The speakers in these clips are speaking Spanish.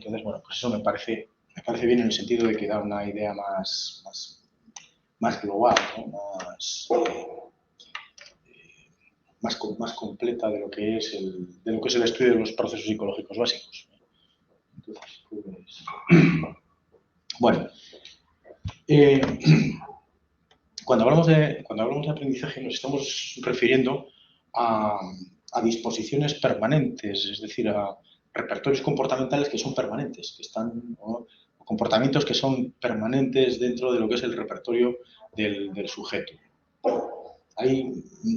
Entonces, bueno, pues eso me parece bien en el sentido de que da una idea más global, ¿no? más completa de lo que es el estudio de los procesos psicológicos básicos. Entonces, pues, bueno, cuando hablamos de aprendizaje nos estamos refiriendo a disposiciones permanentes, es decir, a repertorios comportamentales que son permanentes, o comportamientos que son permanentes dentro de lo que es el repertorio del sujeto. Hay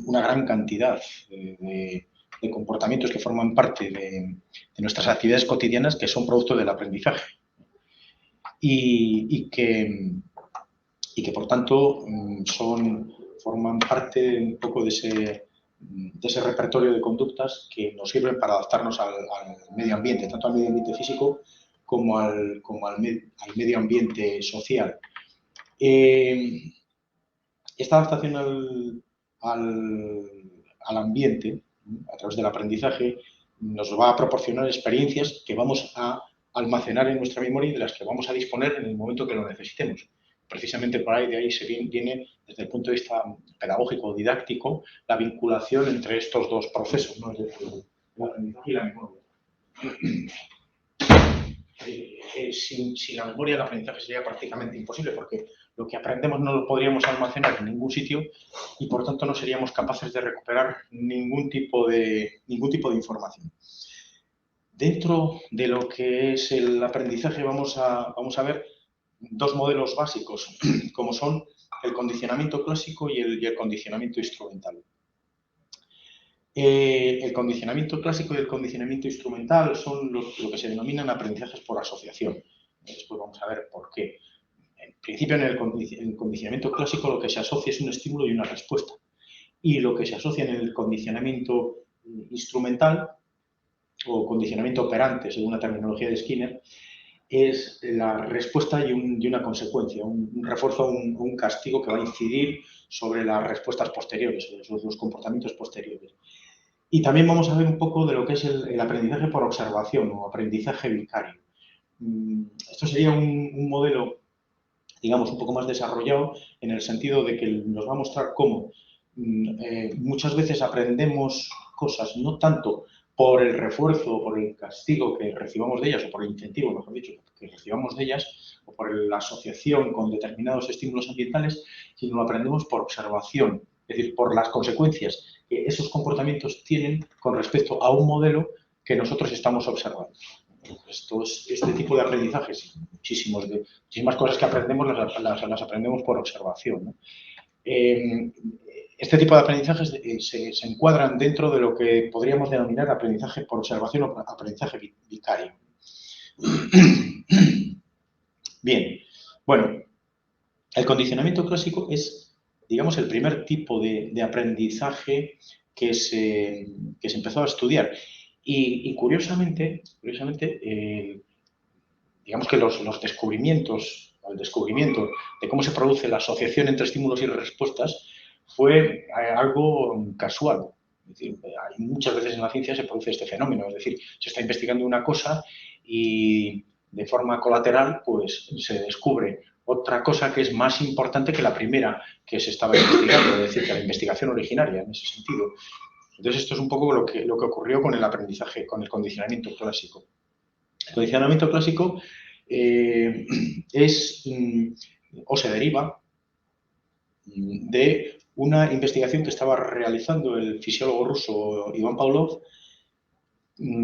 una gran cantidad de comportamientos que forman parte de nuestras actividades cotidianas que son producto del aprendizaje y que por tanto forman parte un poco de ese repertorio de conductas que nos sirven para adaptarnos al medio ambiente, tanto al medio ambiente físico como al medio ambiente social. Esta adaptación al ambiente, a través del aprendizaje, nos va a proporcionar experiencias que vamos a almacenar en nuestra memoria y de las que vamos a disponer en el momento que lo necesitemos. Precisamente por ahí, de ahí viene, desde el punto de vista pedagógico o didáctico, la vinculación entre estos dos procesos, ¿no? El aprendizaje y la memoria. Sin la memoria el aprendizaje sería prácticamente imposible porque lo que aprendemos no lo podríamos almacenar en ningún sitio y por tanto no seríamos capaces de recuperar ningún tipo de información. Dentro de lo que es el aprendizaje vamos a ver dos modelos básicos, como son el condicionamiento clásico y el condicionamiento instrumental. El condicionamiento clásico y el condicionamiento instrumental son lo que se denominan aprendizajes por asociación. Después vamos a ver por qué. En principio, en el condicionamiento clásico lo que se asocia es un estímulo y una respuesta. Y lo que se asocia en el condicionamiento instrumental o condicionamiento operante, según la terminología de Skinner, es la respuesta y una consecuencia, un refuerzo o un castigo que va a incidir sobre las respuestas posteriores, sobre los comportamientos posteriores. Y también vamos a ver un poco de lo que es el aprendizaje por observación o aprendizaje vicario. Esto sería un modelo, digamos, un poco más desarrollado en el sentido de que nos va a mostrar cómo muchas veces aprendemos cosas no tanto por el refuerzo o por el castigo que recibamos de ellas, o por el incentivo, mejor dicho, que recibamos de ellas, o por la asociación con determinados estímulos ambientales, sino lo aprendemos por observación, es decir, por las consecuencias que esos comportamientos tienen con respecto a un modelo que nosotros estamos observando. Este tipo de aprendizajes, muchísimas cosas que aprendemos las aprendemos por observación, ¿no? Este tipo de aprendizajes se encuadran dentro de lo que podríamos denominar aprendizaje por observación o aprendizaje vicario. Bien, bueno, el condicionamiento clásico es, digamos, el primer tipo de aprendizaje que se empezó a estudiar. Y curiosamente, digamos que los descubrimientos, o el descubrimiento de cómo se produce la asociación entre estímulos y respuestas fue algo casual. Es decir, muchas veces en la ciencia se produce este fenómeno, es decir, se está investigando una cosa y de forma colateral pues se descubre otra cosa que es más importante que la primera que se estaba investigando, es decir, que la investigación originaria en ese sentido. Entonces, esto es un poco lo que ocurrió con el aprendizaje, con el condicionamiento clásico. El condicionamiento clásico o se deriva de una investigación que estaba realizando el fisiólogo ruso Iván Pavlov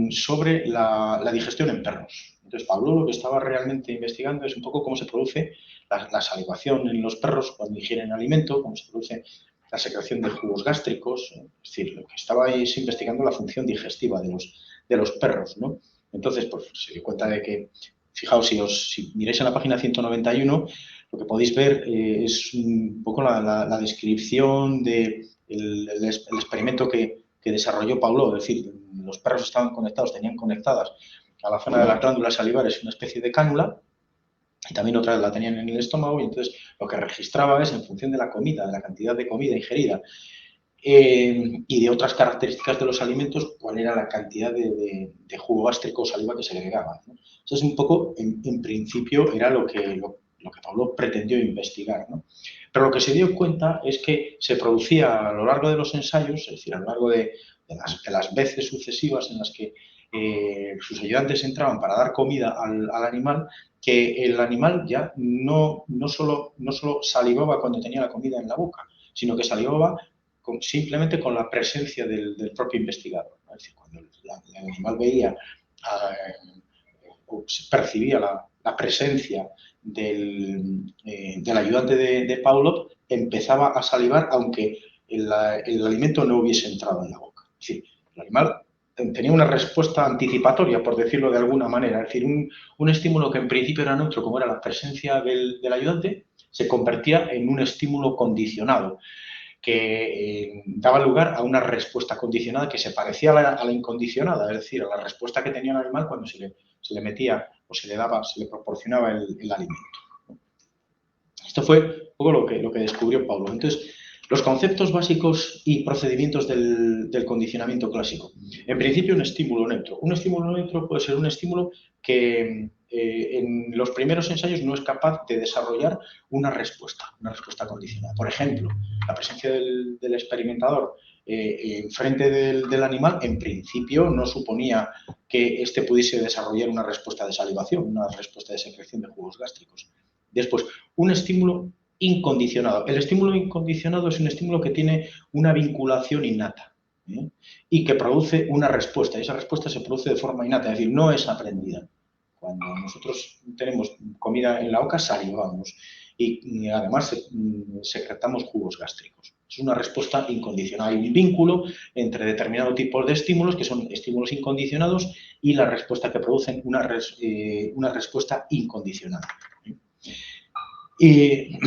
sobre la digestión en perros. Entonces, Pavlov lo que estaba realmente investigando es un poco cómo se produce la salivación en los perros cuando ingieren alimento, cómo se produce la secreción de jugos gástricos, es decir, lo que estaba es investigando la función digestiva de los perros, ¿no? Entonces, pues se dio cuenta de que, fijaos, si miráis en la página 191, lo que podéis ver es un poco la descripción del experimento que desarrolló Pavlov, es decir, los perros estaban conectados, tenían conectadas a la zona de las glándulas salivares una especie de cánula y también otra la tenían en el estómago y entonces lo que registraba es en función de la comida, de la cantidad de comida ingerida y de otras características de los alimentos, cuál era la cantidad de jugo gástrico o saliva que se agregaba, ¿no? Eso es un poco, en principio, era lo que Pablo pretendió investigar, ¿no? Pero lo que se dio cuenta es que se producía a lo largo de los ensayos, es decir, a lo largo de las veces sucesivas en las que sus ayudantes entraban para dar comida al animal, que el animal ya no solo salivaba cuando tenía la comida en la boca, sino que salivaba simplemente con la presencia del propio investigador, ¿no? Es decir, cuando el animal veía o percibía la presencia del ayudante de Pavlov, empezaba a salivar aunque el alimento no hubiese entrado en la boca. Es decir, el animal tenía una respuesta anticipatoria, por decirlo de alguna manera. Es decir, un estímulo que en principio era neutro, como era la presencia del ayudante, se convertía en un estímulo condicionado, que daba lugar a una respuesta condicionada que se parecía a la incondicionada, es decir, a la respuesta que tenía el animal cuando se le metía o se le proporcionaba el alimento. Esto fue un poco lo que descubrió Pablo. Entonces, los conceptos básicos y procedimientos del condicionamiento clásico. En principio, un estímulo neutro. Un estímulo neutro puede ser un estímulo que en los primeros ensayos no es capaz de desarrollar una respuesta condicionada. Por ejemplo, la presencia del experimentador enfrente del animal, en principio, no suponía que éste pudiese desarrollar una respuesta de salivación, una respuesta de secreción de jugos gástricos. Después, un estímulo incondicionado. El estímulo incondicionado es un estímulo que tiene una vinculación innata, ¿eh? Y que produce una respuesta. Y esa respuesta se produce de forma innata, es decir, no es aprendida. Cuando nosotros tenemos comida en la boca, salivamos y además secretamos jugos gástricos. Es una respuesta incondicionada. Hay un vínculo entre determinado tipo de estímulos, que son estímulos incondicionados, y la respuesta que producen una respuesta incondicionada. Y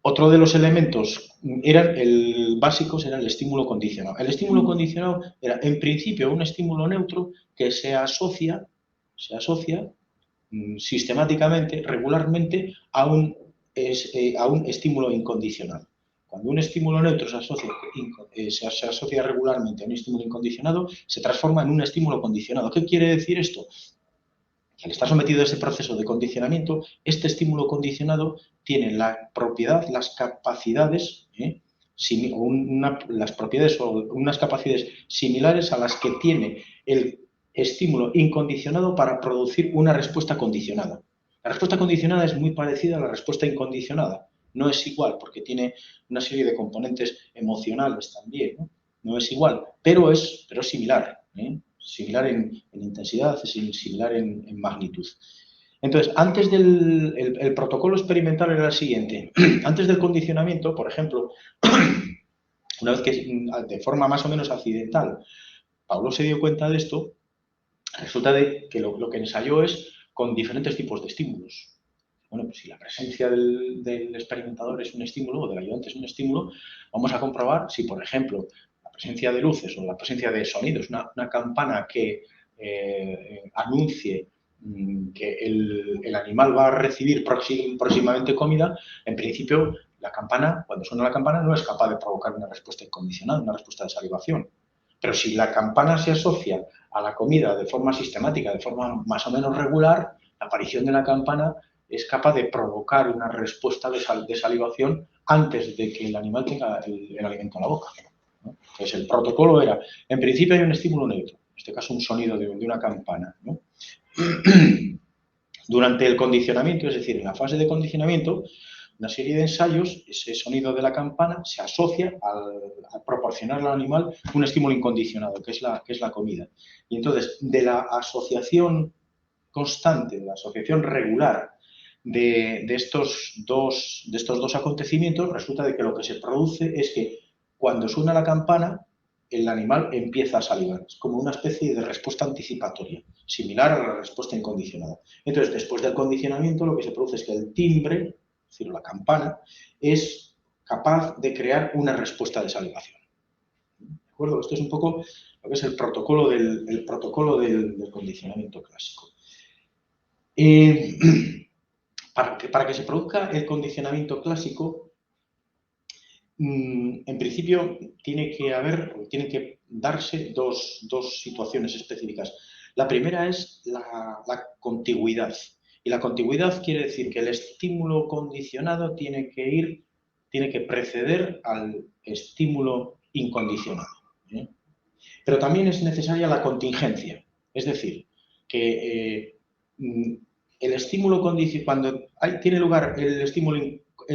otro de los elementos básicos era el estímulo condicionado. El estímulo condicionado era, en principio, un estímulo neutro que se asocia sistemáticamente, regularmente, a un estímulo incondicionado. Cuando un estímulo neutro se asocia regularmente a un estímulo incondicionado, se transforma en un estímulo condicionado. ¿Qué quiere decir esto? Al estar sometido a ese proceso de condicionamiento, este estímulo condicionado tiene la propiedad, las capacidades, las propiedades o unas capacidades similares a las que tiene el estímulo incondicionado para producir una respuesta condicionada. La respuesta condicionada es muy parecida a la respuesta incondicionada. No es igual porque tiene una serie de componentes emocionales también, no es igual, pero es similar, similar en intensidad, es similar en magnitud. Entonces, antes el protocolo experimental era el siguiente. Antes del condicionamiento, por ejemplo, una vez que de forma más o menos accidental Pablo se dio cuenta de esto, resulta que lo que ensayó es con diferentes tipos de estímulos. Bueno, pues si la presencia del experimentador es un estímulo o del ayudante es un estímulo, vamos a comprobar si, por ejemplo, la presencia de luces o la presencia de sonidos, una campana que anuncie que el animal va a recibir próximamente comida, en principio la campana, cuando suena la campana, no es capaz de provocar una respuesta incondicional, una respuesta de salivación. Pero si la campana se asocia a la comida de forma sistemática, de forma más o menos regular, la aparición de la campana es capaz de provocar una respuesta de salivación antes de que el animal tenga el alimento en la boca, ¿no? Entonces, el protocolo era, en principio hay un estímulo neutro, en este caso un sonido de una campana, ¿no? Durante el condicionamiento, es decir, en la fase de condicionamiento, una serie de ensayos, ese sonido de la campana se asocia a proporcionarle al animal un estímulo incondicionado, que es la comida. Y entonces, de la asociación constante, de la asociación regular de estos dos acontecimientos, resulta de que lo que se produce es que cuando suena la campana, el animal empieza a salivar. Es como una especie de respuesta anticipatoria, similar a la respuesta incondicionada. Entonces, después del condicionamiento, lo que se produce es que el timbre, es decir, la campana, es capaz de crear una respuesta de salivación. ¿De acuerdo? Esto es un poco lo que es el protocolo del condicionamiento clásico. Para que se produzca el condicionamiento clásico, En principio, tienen que darse dos situaciones específicas. La primera es la contigüidad. Y la contigüidad quiere decir que el estímulo condicionado tiene que preceder al estímulo incondicionado, ¿eh? Pero también es necesaria la contingencia. Es decir, que el estímulo cuando tiene lugar el estímulo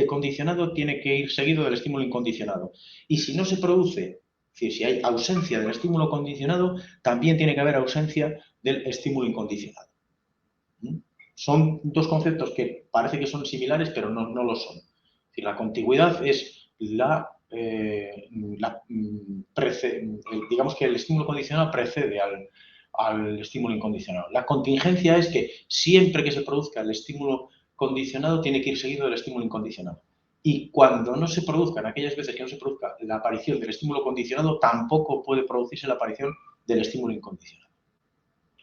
condicionado, tiene que ir seguido del estímulo incondicionado. Y si no se produce, es decir, si hay ausencia del estímulo condicionado, también tiene que haber ausencia del estímulo incondicionado. Son dos conceptos que parece que son similares, pero no lo son. Es decir, la contigüidad es digamos que el estímulo condicionado precede al estímulo incondicionado. La contingencia es que siempre que se produzca el estímulo condicionado tiene que ir seguido del estímulo incondicionado. Y cuando no se produzca, en aquellas veces que no se produzca la aparición del estímulo condicionado, tampoco puede producirse la aparición del estímulo incondicionado.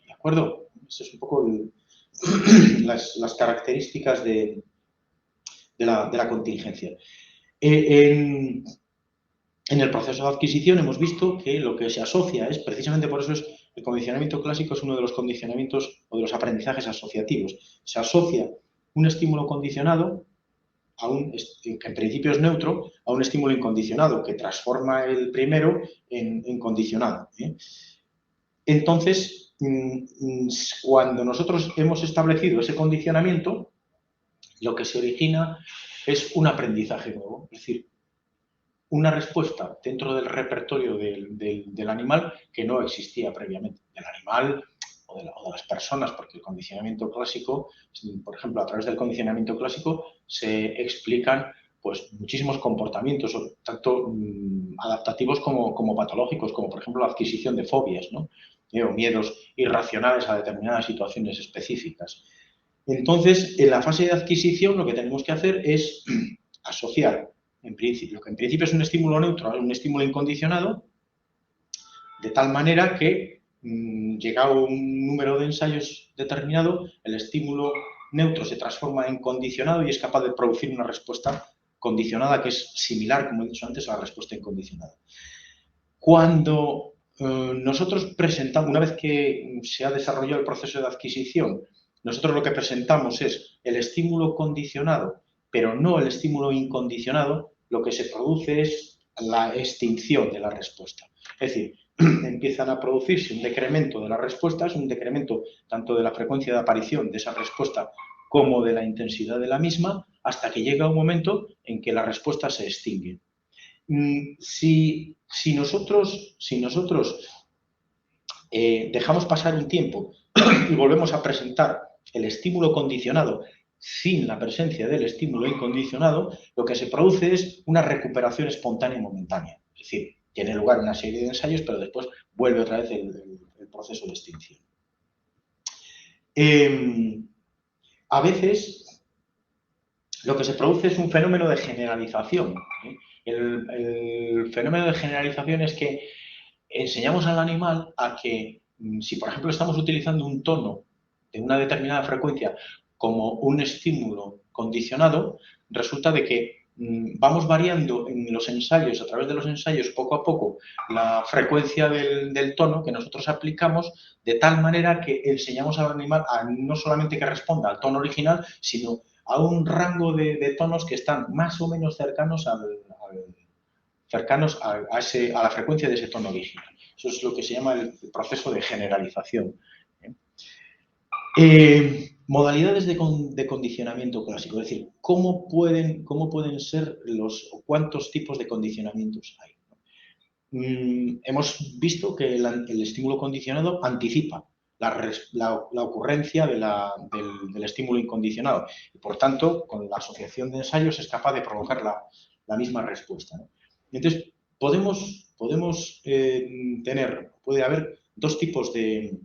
¿De acuerdo? Eso es un poco las características de la contingencia. En el proceso de adquisición hemos visto que lo que se asocia es, precisamente por eso el condicionamiento clásico es uno de los condicionamientos o de los aprendizajes asociativos. Se asocia un estímulo condicionado, que en principio es neutro, a un estímulo incondicionado, que transforma el primero en condicionado, ¿eh? Entonces, cuando nosotros hemos establecido ese condicionamiento, lo que se origina es un aprendizaje nuevo, es decir, una respuesta dentro del repertorio del animal que no existía previamente, del animal o de las personas, porque el condicionamiento clásico, por ejemplo, a través del condicionamiento clásico se explican pues muchísimos comportamientos, tanto adaptativos como patológicos, como por ejemplo la adquisición de fobias, ¿no? O miedos irracionales a determinadas situaciones específicas. Entonces, en la fase de adquisición lo que tenemos que hacer es asociar, lo que en principio es un estímulo neutro a un estímulo incondicionado, de tal manera que, llegado un número de ensayos determinado, el estímulo neutro se transforma en condicionado y es capaz de producir una respuesta condicionada que es similar, como he dicho antes, a la respuesta incondicionada. Cuando nosotros presentamos, una vez que se ha desarrollado el proceso de adquisición, nosotros lo que presentamos es el estímulo condicionado, pero no el estímulo incondicionado, lo que se produce es la extinción de la respuesta. Es decir, empiezan a producirse un decremento de las respuestas, un decremento tanto de la frecuencia de aparición de esa respuesta como de la intensidad de la misma, hasta que llega un momento en que la respuesta se extingue. Si nosotros dejamos pasar un tiempo y volvemos a presentar el estímulo condicionado sin la presencia del estímulo incondicionado, lo que se produce es una recuperación espontánea y momentánea. Es decir, tiene lugar una serie de ensayos, pero después vuelve otra vez el proceso de extinción. A veces lo que se produce es un fenómeno de generalización, ¿eh? El fenómeno de generalización es que enseñamos al animal a que, si por ejemplo estamos utilizando un tono de una determinada frecuencia como un estímulo condicionado, resulta de que vamos variando en los ensayos, a través de los ensayos, poco a poco, la frecuencia del tono que nosotros aplicamos, de tal manera que enseñamos al animal a no solamente que responda al tono original, sino a un rango de tonos que están más o menos cercanos a la frecuencia de ese tono original. Eso es lo que se llama el proceso de generalización. Modalidades de condicionamiento clásico, es decir, ¿cómo pueden ser cuántos tipos de condicionamientos hay? Hemos visto que el estímulo condicionado anticipa la ocurrencia del estímulo incondicionado y, por tanto, con la asociación de ensayos es capaz de provocar la misma respuesta, ¿no? Entonces, puede haber dos tipos de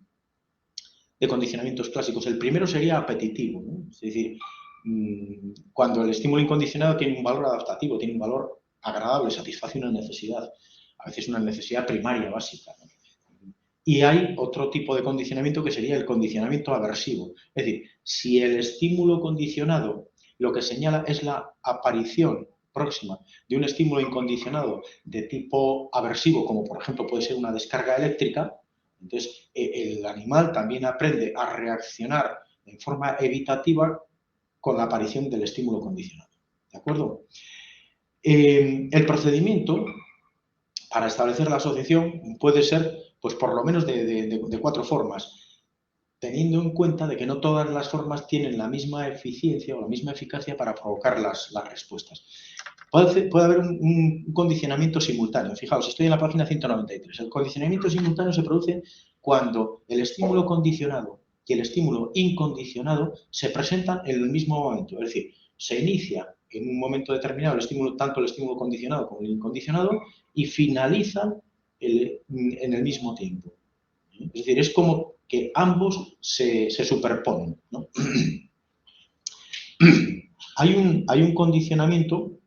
condicionamientos clásicos. El primero sería apetitivo, ¿no? Es decir, cuando el estímulo incondicionado tiene un valor adaptativo, tiene un valor agradable, satisface una necesidad, a veces una necesidad primaria, básica, ¿no? Y hay otro tipo de condicionamiento que sería el condicionamiento aversivo. Es decir, si el estímulo condicionado lo que señala es la aparición próxima de un estímulo incondicionado de tipo aversivo, como por ejemplo puede ser una descarga eléctrica, entonces el animal también aprende a reaccionar en forma evitativa con la aparición del estímulo condicionado. ¿De acuerdo? El procedimiento para establecer la asociación puede ser, pues por lo menos de 4 formas, teniendo en cuenta de que no todas las formas tienen la misma eficiencia o la misma eficacia para provocar las respuestas. Puede haber un condicionamiento simultáneo. Fijaos, estoy en la página 193. El condicionamiento simultáneo se produce cuando el estímulo condicionado y el estímulo incondicionado se presentan en el mismo momento. Es decir, se inicia en un momento determinado tanto el estímulo condicionado como el incondicionado y finalizan en el mismo tiempo. Es decir, es como que ambos se superponen, ¿no? Hay un condicionamiento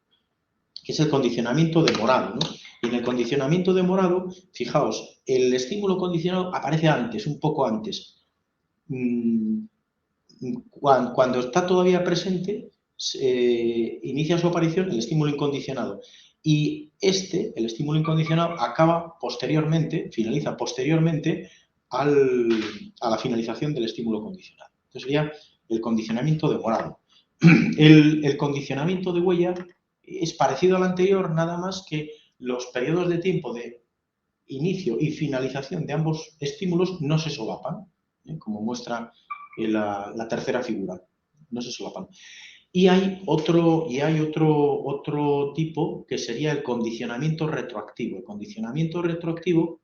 que es el condicionamiento demorado, ¿no? Y en el condicionamiento demorado, fijaos, el estímulo condicionado aparece antes, un poco antes. Cuando está todavía presente, inicia su aparición el estímulo incondicionado. Y el estímulo incondicionado, acaba posteriormente, finaliza posteriormente a la finalización del estímulo condicionado. Entonces sería el condicionamiento demorado. El condicionamiento de huella es parecido al anterior, nada más que los periodos de tiempo de inicio y finalización de ambos estímulos no se solapan, como muestra la tercera figura, no se solapan. Y hay otro tipo que sería el condicionamiento retroactivo. El condicionamiento retroactivo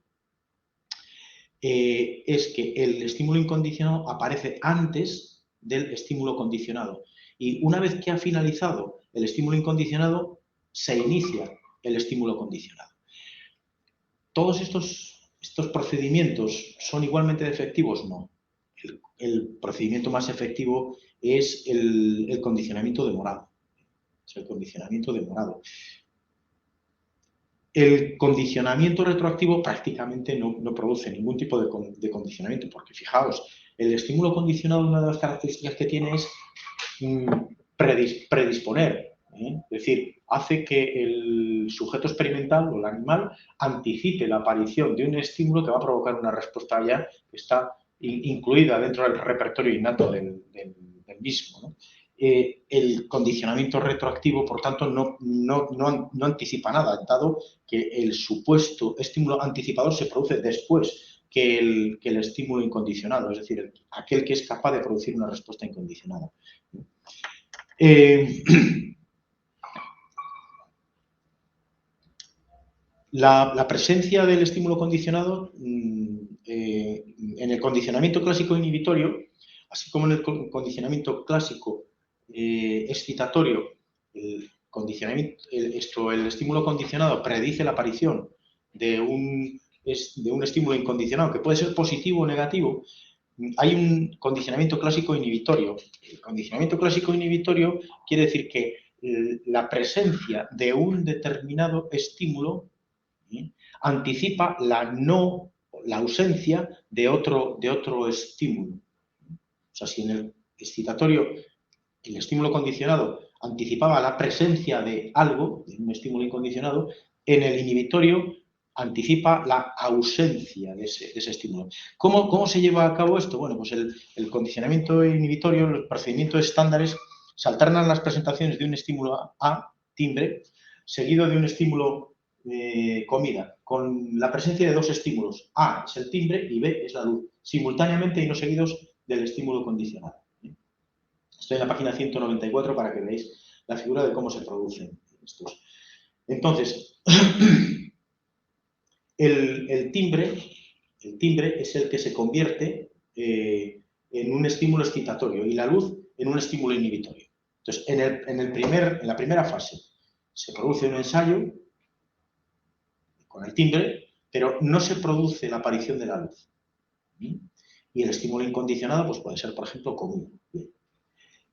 es que el estímulo incondicionado aparece antes del estímulo condicionado. Y una vez que ha finalizado el estímulo incondicionado, se inicia el estímulo condicionado. ¿Todos estos procedimientos son igualmente efectivos? No. El procedimiento más efectivo es el condicionamiento demorado. Es el condicionamiento demorado. El condicionamiento retroactivo prácticamente no produce ningún tipo de condicionamiento, porque fijaos, el estímulo condicionado, una de las características que tiene es predisponer, es decir, hace que el sujeto experimental o el animal anticipe la aparición de un estímulo que va a provocar una respuesta ya que está incluida dentro del repertorio innato del mismo, ¿no? El condicionamiento retroactivo, por tanto, no anticipa nada, dado que el supuesto estímulo anticipador se produce después que el estímulo incondicionado, es decir, aquel que es capaz de producir una respuesta incondicionada. La presencia del estímulo condicionado en el condicionamiento clásico inhibitorio, así como en el condicionamiento clásico excitatorio, el estímulo condicionado predice la aparición de un estímulo incondicionado que puede ser positivo o negativo. Hay un condicionamiento clásico inhibitorio. El condicionamiento clásico inhibitorio quiere decir que la presencia de un determinado estímulo anticipa la ausencia de otro estímulo. O sea, si en el excitatorio el estímulo condicionado anticipaba la presencia de algo, de un estímulo incondicionado, en el inhibitorio anticipa la ausencia de ese estímulo. ¿Cómo se lleva a cabo esto? Bueno, pues el condicionamiento inhibitorio, los procedimientos estándares, se alternan las presentaciones de un estímulo A, timbre, seguido de un estímulo comida, con la presencia de dos estímulos. A es el timbre y B es la luz, simultáneamente y no seguidos del estímulo condicionado. Estoy en la página 194 para que veáis la figura de cómo se producen estos. Entonces, el timbre es el que se convierte en un estímulo excitatorio y la luz en un estímulo inhibitorio. Entonces, en la primera fase se produce un ensayo con el timbre, pero no se produce la aparición de la luz. Y el estímulo incondicionado pues puede ser, por ejemplo, común.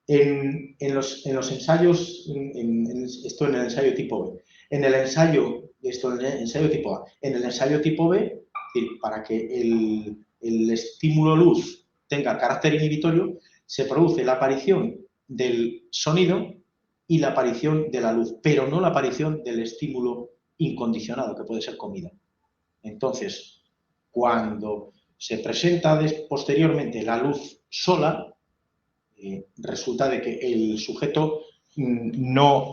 En los ensayos, esto en el ensayo tipo B, en el ensayo tipo A, en el ensayo tipo B, es decir, para que el estímulo luz tenga carácter inhibitorio, se produce la aparición del sonido y la aparición de la luz, pero no la aparición del estímulo incondicionado, que puede ser comida. Entonces, cuando se presenta posteriormente la luz sola, resulta de que el sujeto no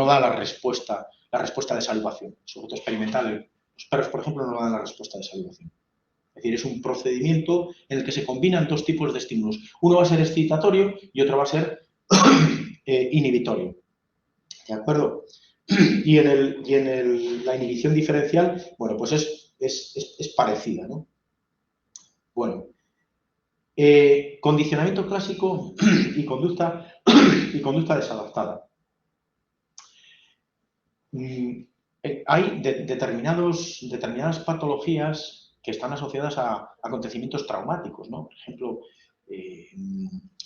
da la respuesta de salivación. El sujeto experimental, los perros, por ejemplo, no dan la respuesta de salivación. Es decir, es un procedimiento en el que se combinan dos tipos de estímulos. Uno va a ser excitatorio y otro va a ser inhibitorio. ¿De acuerdo? Y la inhibición diferencial, bueno, pues es parecida, ¿no? Bueno, condicionamiento clásico y conducta desadaptada. Hay determinadas patologías que están asociadas a acontecimientos traumáticos, ¿no? Por ejemplo,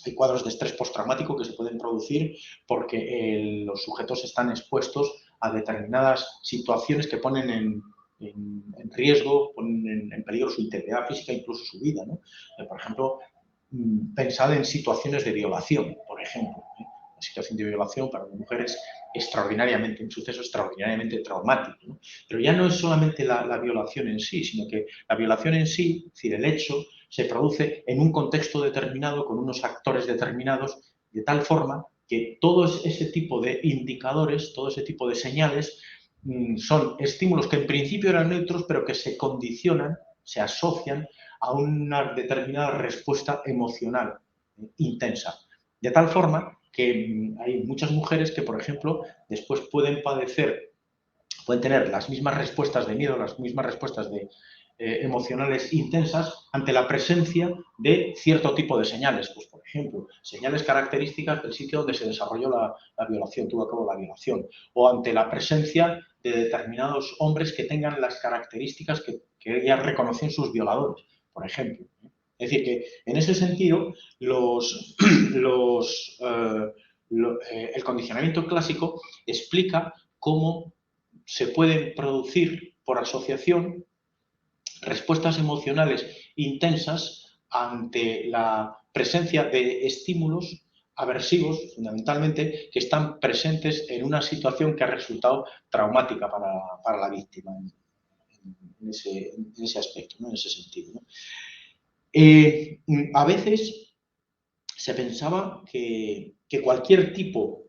hay cuadros de estrés postraumático que se pueden producir porque los sujetos están expuestos a determinadas situaciones que ponen en riesgo, ponen en peligro su integridad física, incluso su vida, ¿no? Por ejemplo, pensad en situaciones de violación, por ejemplo. La situación de violación para una mujer es un suceso extraordinariamente traumático, ¿no? Pero ya no es solamente la violación en sí, sino que la violación en sí, es decir, el hecho, se produce en un contexto determinado, con unos actores determinados, de tal forma que todo ese tipo de indicadores, todo ese tipo de señales, son estímulos que en principio eran neutros, pero que se condicionan, se asocian a una determinada respuesta emocional intensa. De tal forma que hay muchas mujeres que, por ejemplo, después pueden tener las mismas respuestas de miedo, las mismas respuestas emocionales intensas ante la presencia de cierto tipo de señales. Pues, por ejemplo, señales características del sitio donde se desarrolló la violación, tuvo a cabo la violación, o ante la presencia de determinados hombres que tengan las características que ella reconoció en sus violadores, por ejemplo. Es decir, que en ese sentido, el condicionamiento clásico explica cómo se pueden producir por asociación respuestas emocionales intensas ante la presencia de estímulos aversivos, fundamentalmente, que están presentes en una situación que ha resultado traumática para la víctima en ese aspecto, ¿no? En ese sentido, ¿no? A veces se pensaba que cualquier tipo,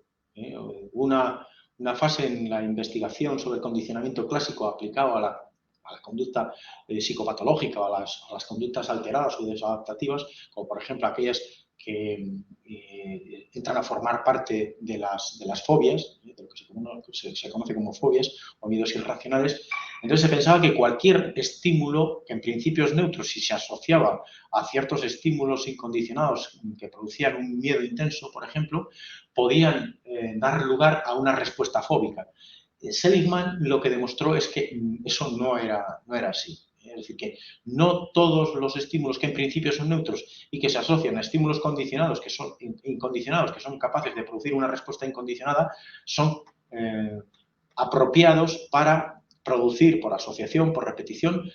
una fase en la investigación sobre el condicionamiento clásico aplicado a la conducta psicopatológica o a las conductas alteradas o desadaptativas, como por ejemplo aquellas que entran a formar parte de las fobias, de lo que se conoce como fobias o miedos irracionales. Entonces se pensaba que cualquier estímulo, que en principio es neutro, si se asociaba a ciertos estímulos incondicionados que producían un miedo intenso, por ejemplo, podían dar lugar a una respuesta fóbica. Seligman lo que demostró es que eso no era así. Es decir, que no todos los estímulos que en principio son neutros y que se asocian a estímulos condicionados, que son incondicionados, que son capaces de producir una respuesta incondicionada, son apropiados para producir por asociación, por repetición,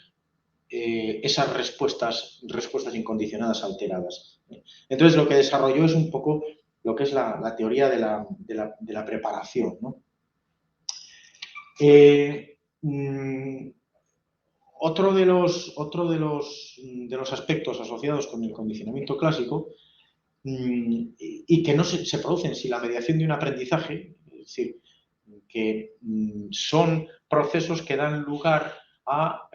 esas respuestas incondicionadas alteradas. Entonces, lo que desarrolló es un poco lo que es la teoría de la preparación, ¿no? Otro de los aspectos asociados con el condicionamiento clásico y que no se producen sin la mediación de un aprendizaje, es decir, que son procesos que dan lugar a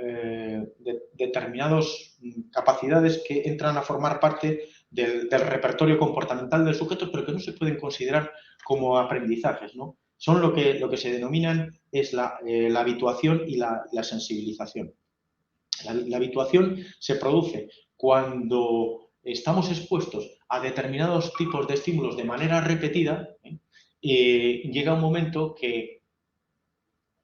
determinadas capacidades que entran a formar parte del repertorio comportamental del sujeto, pero que no se pueden considerar como aprendizajes, ¿no? Son lo que se denominan es la habituación y la sensibilización. La habituación se produce cuando estamos expuestos a determinados tipos de estímulos de manera repetida, y llega un momento que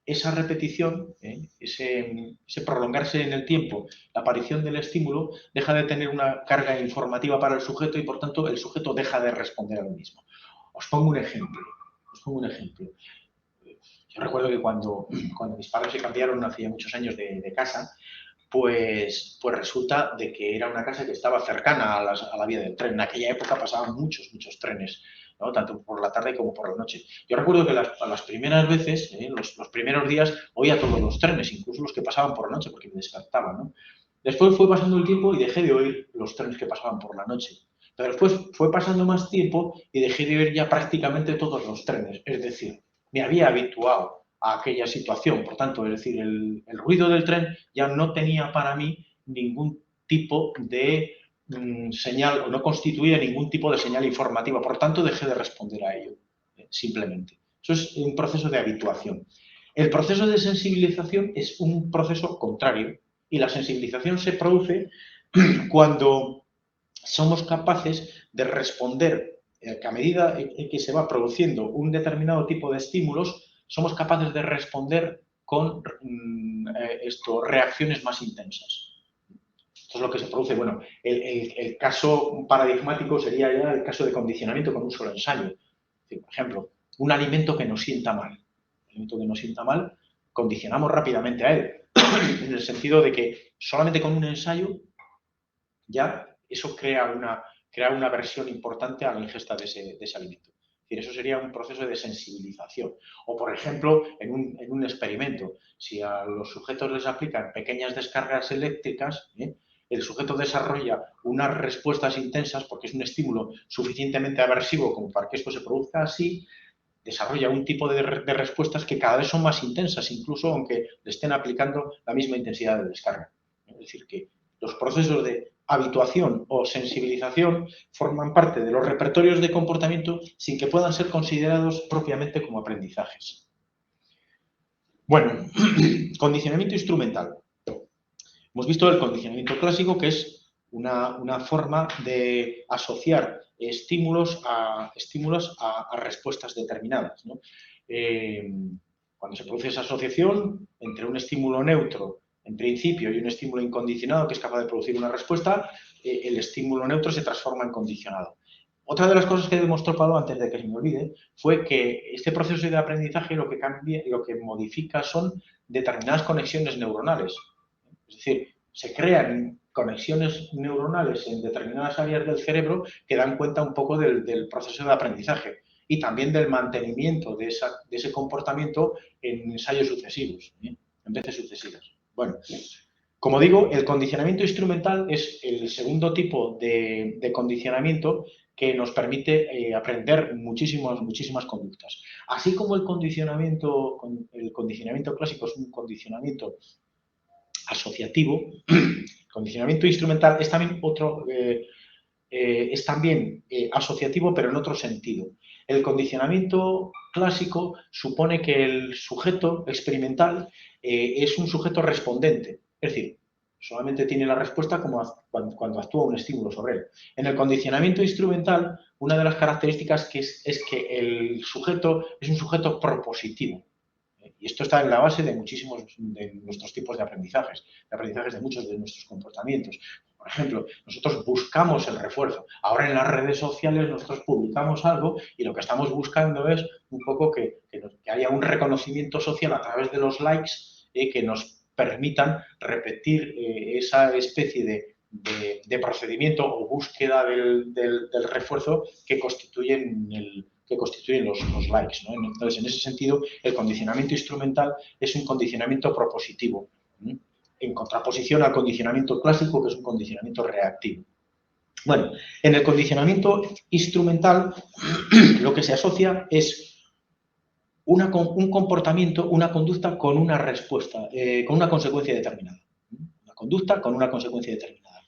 esa repetición, ese prolongarse en el tiempo, la aparición del estímulo, deja de tener una carga informativa para el sujeto y, por tanto, el sujeto deja de responder a lo mismo. Os pongo un ejemplo. Yo recuerdo que cuando mis padres se cambiaron hace muchos años de casa, pues resulta de que era una casa que estaba cercana a la vía del tren. En aquella época pasaban muchos trenes ¿no? Tanto por la tarde como por la noche. Yo recuerdo que las primeras veces, los primeros días, oía todos los trenes, incluso los que pasaban por la noche, porque me despertaban, ¿no? Después fue pasando el tiempo y dejé de oír los trenes que pasaban por la noche. Pero después fue pasando más tiempo y dejé de oír ya prácticamente todos los trenes. Es decir, me había habituado a aquella situación. Por tanto, es decir, el ruido del tren ya no tenía para mí ningún tipo de señal, o no constituía ningún tipo de señal informativa. Por tanto, dejé de responder a ello, simplemente. Eso es un proceso de habituación. El proceso de sensibilización es un proceso contrario, y la sensibilización se produce cuando somos capaces de responder, que a medida en que se va produciendo un determinado tipo de estímulos, somos capaces de responder con reacciones más intensas. Esto es lo que se produce. Bueno, el caso paradigmático sería ya el caso de condicionamiento con un solo ensayo. Por ejemplo, un alimento que nos sienta mal. Un alimento que nos sienta mal, condicionamos rápidamente a él, en el sentido de que solamente con un ensayo ya eso crea una aversión importante a la ingesta de ese alimento. Es decir, eso sería un proceso de sensibilización. O, por ejemplo, en un experimento, si a los sujetos les aplican pequeñas descargas eléctricas, el sujeto desarrolla unas respuestas intensas porque es un estímulo suficientemente aversivo como para que esto se produzca así, desarrolla un tipo de respuestas que cada vez son más intensas, incluso aunque le estén aplicando la misma intensidad de descarga. Es decir, que los procesos de habituación o sensibilización forman parte de los repertorios de comportamiento sin que puedan ser considerados propiamente como aprendizajes. Bueno, condicionamiento instrumental. Hemos visto el condicionamiento clásico, que es una forma de asociar estímulos a respuestas determinadas, ¿no? Cuando se produce esa asociación entre un estímulo neutro en principio y un estímulo incondicionado que es capaz de producir una respuesta, el estímulo neutro se transforma en condicionado. Otra de las cosas que demostró Pablo, antes de que se me olvide, fue que este proceso de aprendizaje lo que cambia y lo que modifica son determinadas conexiones neuronales. Es decir, se crean conexiones neuronales en determinadas áreas del cerebro que dan cuenta un poco del proceso de aprendizaje y también del mantenimiento de ese comportamiento en ensayos sucesivos, en veces sucesivas. Bueno, como digo, el condicionamiento instrumental es el segundo tipo de condicionamiento que nos permite aprender muchísimas conductas. Así como el condicionamiento clásico es un condicionamiento asociativo, el condicionamiento instrumental es también asociativo, pero en otro sentido. El condicionamiento clásico supone que el sujeto experimental es un sujeto respondente, es decir, solamente tiene la respuesta cuando actúa un estímulo sobre él. En el condicionamiento instrumental, una de las características es que el sujeto es un sujeto propositivo. Y esto está en la base de muchísimos de nuestros tipos de aprendizajes de muchos de nuestros comportamientos. Por ejemplo, nosotros buscamos el refuerzo. Ahora en las redes sociales nosotros publicamos algo y lo que estamos buscando es un poco que haya un reconocimiento social a través de los likes que nos permitan repetir esa especie de procedimiento o búsqueda del refuerzo que constituyen los likes, ¿no? Entonces, en ese sentido, el condicionamiento instrumental es un condicionamiento propositivo, en contraposición al condicionamiento clásico, que es un condicionamiento reactivo. Bueno, en el condicionamiento instrumental lo que se asocia es un comportamiento, una conducta con una respuesta, con una consecuencia determinada. Una conducta con una consecuencia determinada.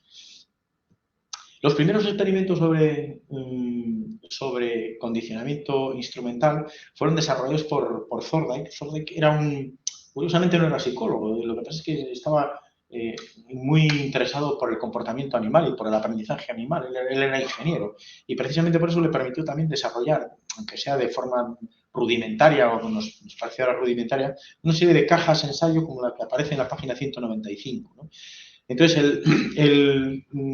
Los primeros experimentos sobre condicionamiento instrumental fueron desarrollados por Thorndike. Thorndike curiosamente no era psicólogo, lo que pasa es que estaba muy interesado por el comportamiento animal y por el aprendizaje animal. Él era ingeniero y precisamente por eso le permitió también desarrollar, aunque sea de forma rudimentaria o nos pareció ahora rudimentaria, una serie de cajas ensayo como la que aparece en la página 195, ¿no? Entonces,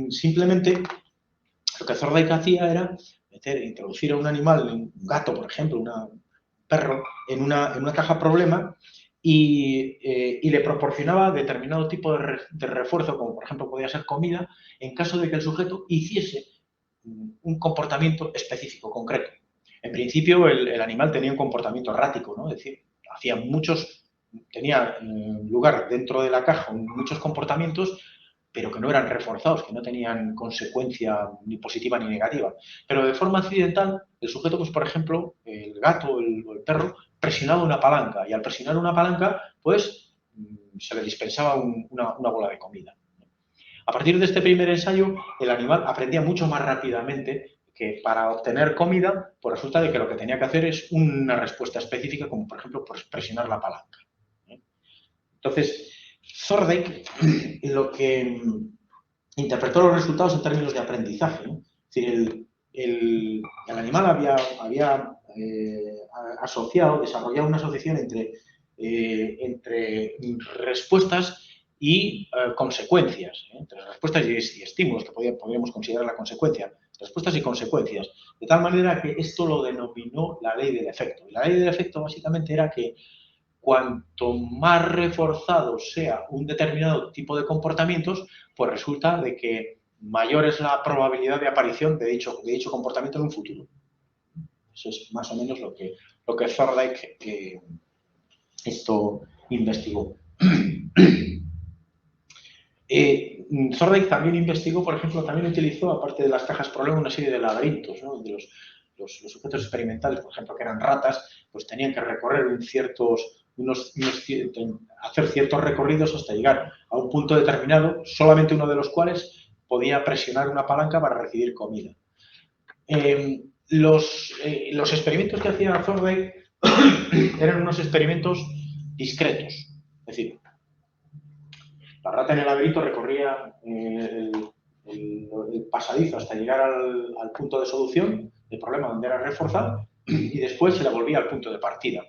simplemente lo que Thorndike hacía era introducir a un animal, un gato, por ejemplo, un perro, en una caja problema y le proporcionaba determinado tipo de refuerzo, como por ejemplo podía ser comida, en caso de que el sujeto hiciese un comportamiento específico, concreto. En principio, el animal tenía un comportamiento errático, ¿no? Es decir, tenía lugar dentro de la caja muchos comportamientos, pero que no eran reforzados, que no tenían consecuencia ni positiva ni negativa. Pero de forma accidental, el sujeto, pues por ejemplo, el gato o el perro, presionaba una palanca y al presionar una palanca, pues se le dispensaba una bola de comida. A partir de este primer ensayo, el animal aprendía mucho más rápidamente que para obtener comida, pues resulta de que lo que tenía que hacer es una respuesta específica, como por ejemplo presionar la palanca. Entonces, Thorndike lo que interpretó los resultados en términos de aprendizaje, ¿no? Es decir, el animal había asociado, desarrollado una asociación entre respuestas y consecuencias, entre respuestas y estímulos, que podríamos considerar la consecuencia, respuestas y consecuencias, de tal manera que esto lo denominó la ley del efecto. Y la ley del efecto básicamente era que cuanto más reforzado sea un determinado tipo de comportamientos, pues resulta de que mayor es la probabilidad de aparición de dicho comportamiento en un futuro. Eso es más o menos lo que Thorndike esto investigó. Thorndike también investigó, por ejemplo, también utilizó, aparte de las cajas problema, una serie de laberintos, ¿no? De los sujetos experimentales, por ejemplo, que eran ratas, pues tenían que recorrer hacer ciertos recorridos hasta llegar a un punto determinado, solamente uno de los cuales podía presionar una palanca para recibir comida. Los experimentos que hacía Thorndike eran unos experimentos discretos, es decir, la rata en el laberinto recorría el pasadizo hasta llegar al punto de solución del problema donde era reforzado y después se la volvía al punto de partida.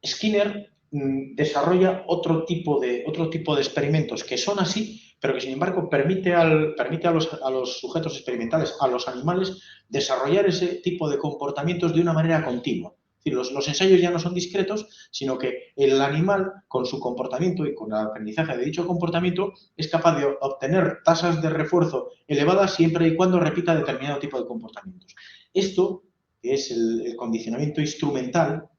Skinner desarrolla otro tipo de experimentos que son así, pero que sin embargo permite a los sujetos experimentales, a los animales, desarrollar ese tipo de comportamientos de una manera continua. Es decir, los ensayos ya no son discretos, sino que el animal, con su comportamiento y con el aprendizaje de dicho comportamiento, es capaz de obtener tasas de refuerzo elevadas siempre y cuando repita determinado tipo de comportamientos. Esto, que es el condicionamiento instrumental,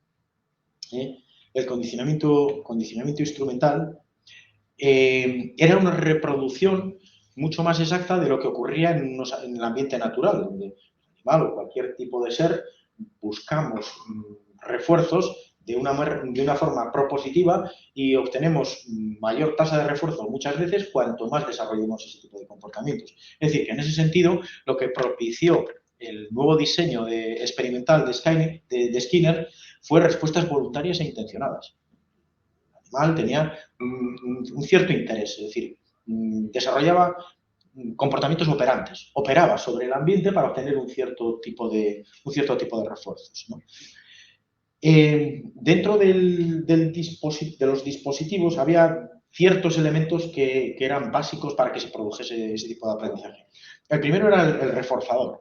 el condicionamiento instrumental, era una reproducción mucho más exacta de lo que ocurría en el ambiente natural, donde el animal o cualquier tipo de ser buscamos refuerzos de una forma propositiva y obtenemos mayor tasa de refuerzo muchas veces cuanto más desarrollemos ese tipo de comportamientos. Es decir, que en ese sentido lo que propició el nuevo diseño experimental de Skinner fue respuestas voluntarias e intencionadas. El animal tenía un cierto interés, es decir, desarrollaba comportamientos operantes, operaba sobre el ambiente para obtener un cierto tipo de refuerzos, ¿no? Dentro de los dispositivos había ciertos elementos que eran básicos para que se produjese ese tipo de aprendizaje. El primero era el reforzador.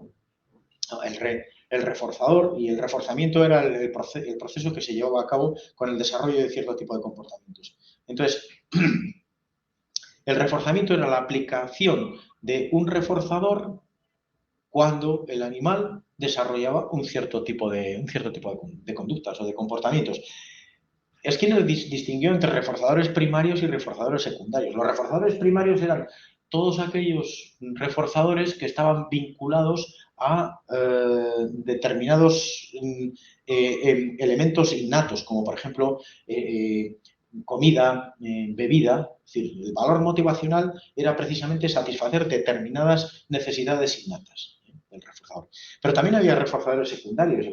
El reforzador y el reforzamiento era el proceso que se llevaba a cabo con el desarrollo de cierto tipo de comportamientos. Entonces, el reforzamiento era la aplicación de un reforzador cuando el animal desarrollaba un cierto tipo de conductas o de comportamientos. Skinner distinguió entre reforzadores primarios y reforzadores secundarios. Los reforzadores primarios eran todos aquellos reforzadores que estaban vinculados a determinados elementos innatos, como por ejemplo comida, bebida. Es decir, el valor motivacional era precisamente satisfacer determinadas necesidades innatas del reforzador. Pero también había reforzadores secundarios.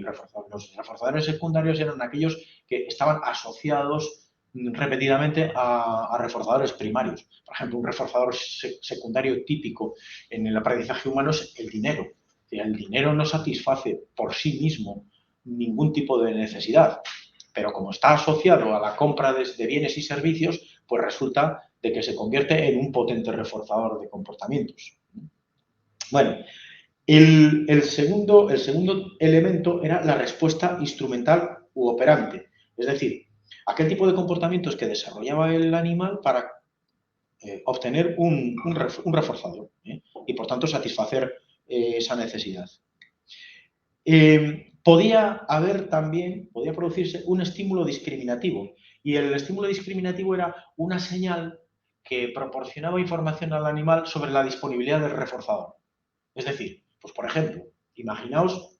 Los reforzadores secundarios eran aquellos que estaban asociados repetidamente a reforzadores primarios. Por ejemplo, un reforzador secundario típico en el aprendizaje humano es el dinero. El dinero no satisface por sí mismo ningún tipo de necesidad, pero como está asociado a la compra de bienes y servicios, pues resulta de que se convierte en un potente reforzador de comportamientos. Bueno, el segundo elemento era la respuesta instrumental u operante, es decir, aquel tipo de comportamientos que desarrollaba el animal para obtener un reforzador y, por tanto, satisfacer esa necesidad. podía producirse un estímulo discriminativo. Y el estímulo discriminativo era una señal que proporcionaba información al animal sobre la disponibilidad del reforzador. Es decir, pues por ejemplo, imaginaos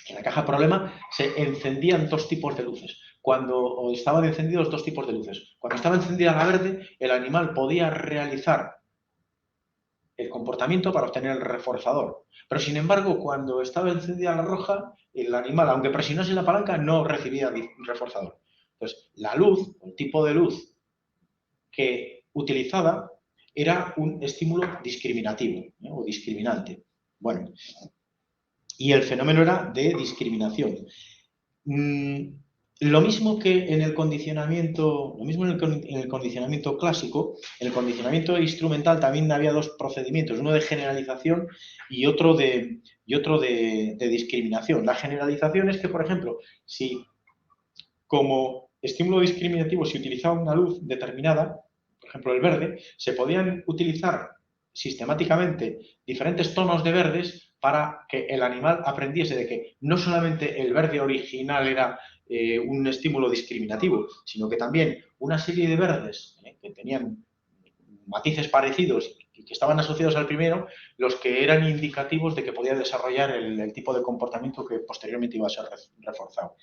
que en la caja problema se encendían dos tipos de luces. Cuando estaban encendidos dos tipos de luces. Cuando estaba encendida la verde, el animal podía realizar el comportamiento para obtener el reforzador. Pero sin embargo, cuando estaba encendida la roja, el animal, aunque presionase la palanca, no recibía reforzador. Entonces, la luz, el tipo de luz que utilizaba era un estímulo discriminativo, o discriminante. Bueno, y el fenómeno era de discriminación. Lo mismo que en el condicionamiento, en el condicionamiento clásico, en el condicionamiento instrumental también había dos procedimientos, uno de generalización y otro de discriminación. La generalización es que, por ejemplo, si como estímulo discriminativo se utilizaba una luz determinada, por ejemplo el verde, se podían utilizar sistemáticamente diferentes tonos de verdes para que el animal aprendiese de que no solamente el verde original era un estímulo discriminativo, sino que también una serie de verdes que tenían matices parecidos y que estaban asociados al primero, los que eran indicativos de que podía desarrollar el tipo de comportamiento que posteriormente iba a ser reforzado.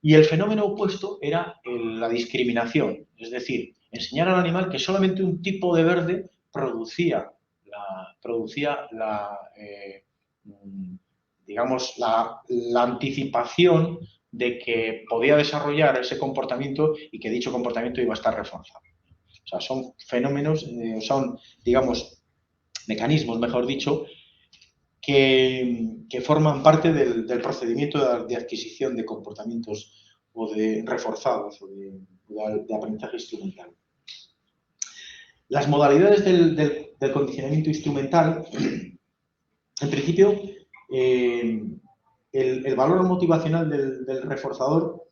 Y el fenómeno opuesto era la discriminación, es decir, enseñar al animal que solamente un tipo de verde producía digamos, la anticipación de que podía desarrollar ese comportamiento y que dicho comportamiento iba a estar reforzado. O sea, son fenómenos, son, digamos, mecanismos, mejor dicho, que forman parte del procedimiento de adquisición de comportamientos o de reforzados o de aprendizaje instrumental. Las modalidades del condicionamiento instrumental, en principio, el valor motivacional del reforzador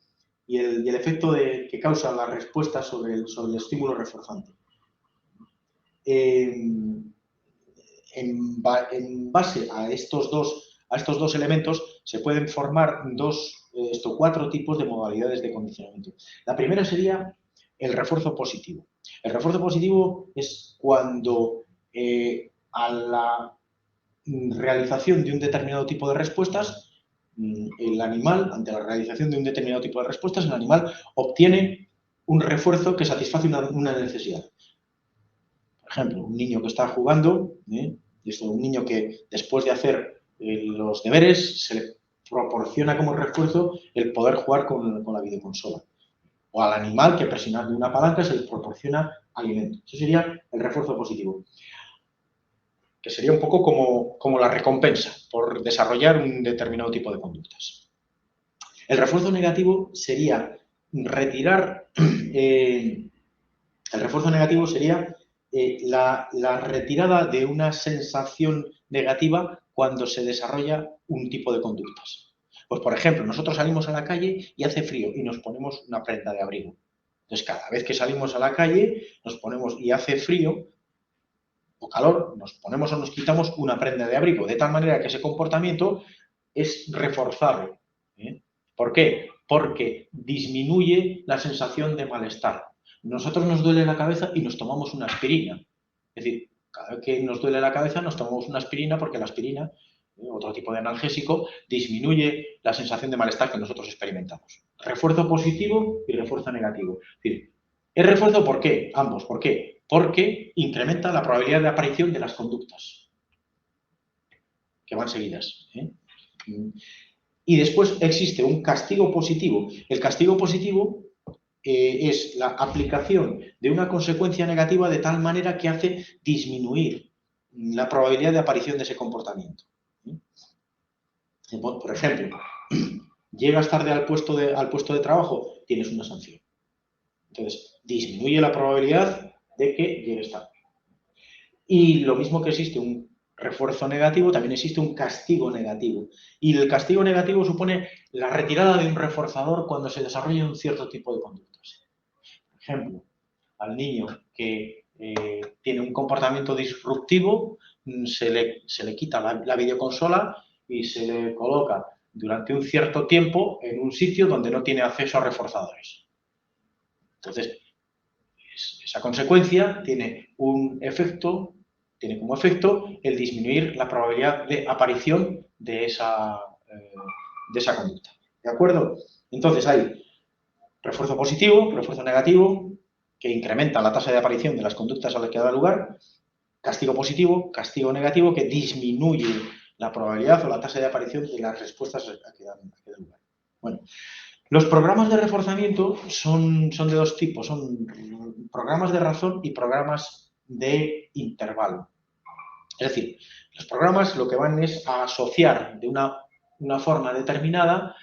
y el efecto que causa la respuesta sobre el estímulo reforzante. En base a estos dos elementos se pueden formar cuatro tipos de modalidades de condicionamiento. La primera sería el refuerzo positivo. El refuerzo positivo es cuando a la realización de un determinado tipo de respuestas, el animal, ante la realización de un determinado tipo de respuestas, el animal obtiene un refuerzo que satisface una necesidad. Por ejemplo, un niño que está jugando, un niño que después de hacer los deberes se le proporciona como refuerzo el poder jugar con la videoconsola. O al animal que presionando una palanca se le proporciona alimento. Eso sería el refuerzo positivo, que sería un poco como la recompensa por desarrollar un determinado tipo de conductas. El refuerzo negativo sería retirar, el refuerzo negativo sería la retirada de una sensación negativa cuando se desarrolla un tipo de conductas. Pues, por ejemplo, nosotros salimos a la calle y hace frío y nos ponemos una prenda de abrigo. Entonces, cada vez que salimos a la calle nos ponemos y hace frío o calor, nos ponemos o nos quitamos una prenda de abrigo, de tal manera que ese comportamiento es reforzable. ¿Por qué? Porque disminuye la sensación de malestar. Nosotros nos duele la cabeza y nos tomamos una aspirina. Es decir, cada vez que nos duele la cabeza nos tomamos una aspirina porque la aspirina, otro tipo de analgésico, disminuye la sensación de malestar que nosotros experimentamos. Refuerzo positivo y refuerzo negativo. Es decir, ¿es refuerzo por qué? Ambos. ¿Por qué? Porque incrementa la probabilidad de aparición de las conductas que van seguidas. Y después existe un castigo positivo. El castigo positivo es la aplicación de una consecuencia negativa de tal manera que hace disminuir la probabilidad de aparición de ese comportamiento. Por ejemplo, llegas tarde al puesto de trabajo, tienes una sanción. Entonces, disminuye la probabilidad de que llegues tarde. Y lo mismo que existe un refuerzo negativo, también existe un castigo negativo. Y el castigo negativo supone la retirada de un reforzador cuando se desarrolla un cierto tipo de conductas. Por ejemplo, al niño que tiene un comportamiento disruptivo, se le quita la videoconsola y se le coloca durante un cierto tiempo en un sitio donde no tiene acceso a reforzadores. Entonces, esa consecuencia tiene como efecto el disminuir la probabilidad de aparición de esa conducta. ¿De acuerdo? Entonces hay refuerzo positivo, refuerzo negativo, que incrementa la tasa de aparición de las conductas a las que da lugar, castigo positivo, castigo negativo, que disminuye la probabilidad o la tasa de aparición de las respuestas a que dan lugar. Bueno, los programas de reforzamiento son de dos tipos, son programas de razón y programas de intervalo. Es decir, los programas lo que van es a asociar de una forma determinada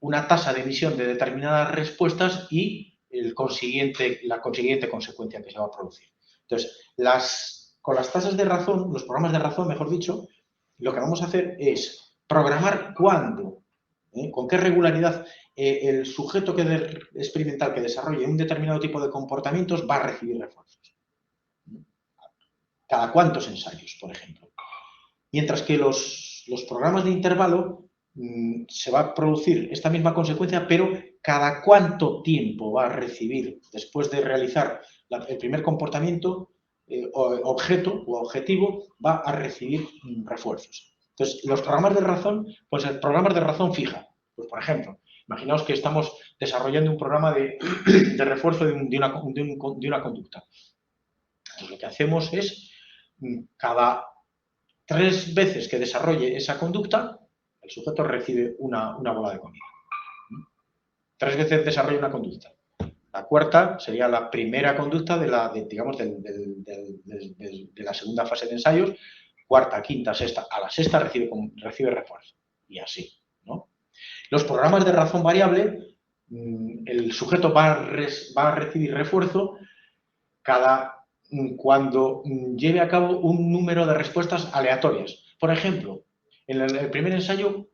una tasa de emisión de determinadas respuestas y la consiguiente consecuencia que se va a producir. Entonces, con las tasas de razón, los programas de razón, mejor dicho, lo que vamos a hacer es programar cuándo, con qué regularidad el sujeto experimental que desarrolle un determinado tipo de comportamientos va a recibir refuerzos. Cada cuántos ensayos, por ejemplo. Mientras que los programas de intervalo se va a producir esta misma consecuencia, pero cada cuánto tiempo va a recibir, después de realizar el primer comportamiento, objeto o objetivo, va a recibir refuerzos. Entonces, los programas de razón, pues el programas de razón fija. Pues, por ejemplo, imaginaos que estamos desarrollando un programa de refuerzo de una conducta. Entonces, lo que hacemos es, cada 3 veces que desarrolle esa conducta, el sujeto recibe una bola de comida. 3 veces desarrolla una conducta. La cuarta sería la primera conducta de la segunda fase de ensayos. Cuarta, quinta, sexta. A la sexta recibe refuerzo. Y así, ¿no? Los programas de razón variable, el sujeto va a recibir refuerzo cuando lleve a cabo un número de respuestas aleatorias. Por ejemplo, en el primer ensayo,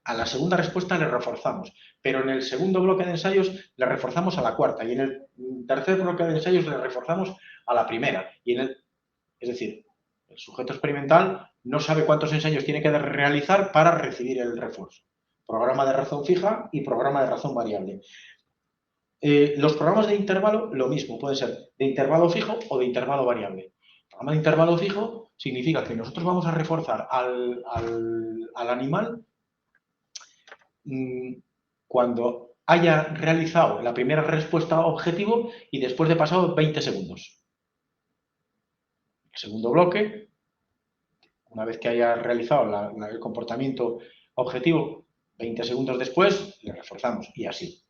a la segunda respuesta le reforzamos, pero en el segundo bloque de ensayos le reforzamos a la cuarta y en el tercer bloque de ensayos le reforzamos a la primera. Es decir, el sujeto experimental no sabe cuántos ensayos tiene que realizar para recibir el refuerzo. Programa de razón fija y programa de razón variable. Los programas de intervalo, lo mismo, pueden ser de intervalo fijo o de intervalo variable. El programa de intervalo fijo significa que nosotros vamos a reforzar al animal cuando haya realizado la primera respuesta objetivo y después de pasado 20 segundos. El segundo bloque, una vez que haya realizado el comportamiento objetivo, 20 segundos después, le reforzamos y así.